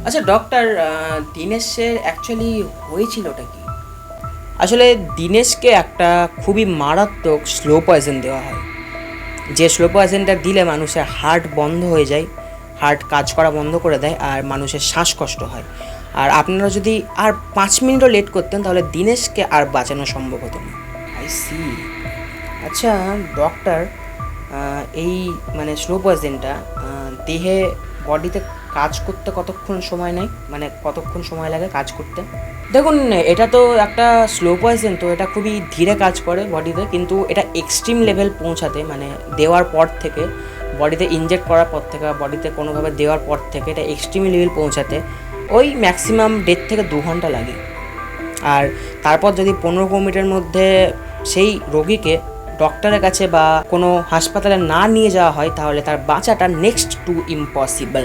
আচ্ছা doctor, দীনেশের actually হয়েছিলটা কি? আসলে দীনেশকে একটা খুবই মারাত্মক স্লো পয়জন দেওয়া হয়, যে স্লো পয়জনটা দিলে মানুষের হার্ট বন্ধ হয়ে যায়, হার্ট কাজ করা বন্ধ করে দেয় আর মানুষের শ্বাসকষ্ট হয়। আর আপনারা যদি আর 5 মিনিটও লেট করতেন তাহলে দীনেশকে আর বাঁচানো সম্ভব হতো না। I C. আচ্ছা ডক্টর, এই মানে স্লো পয়জনটা দেহে, বডিতে কাজ করতে কতক্ষণ সময় নেয়, মানে কতক্ষণ সময় লাগে কাজ করতে? দেখুন, এটা তো একটা স্লো পয়জন, তো এটা খুবই ধীরে কাজ করে বডিতে, কিন্তু এটা এক্সট্রিম লেভেল পৌঁছাতে, মানে দেওয়ার পর থেকে, বডিতে ইনজেক্ট করার পর থেকে বা বডিতে কোনোভাবে দেওয়ার পর থেকে এটা এক্সট্রিম লেভেল পৌঁছাতে ওই ম্যাক্সিমাম 1.5 থেকে 2 ঘন্টা লাগে। আর তারপর যদি 15-20 মিনিটের মধ্যে সেই রোগীকে ডক্টরের কাছে বা কোনো হাসপাতালে না নিয়ে যাওয়া হয় তাহলে তার বাঁচাটা নেক্সট টু ইম্পসিবল।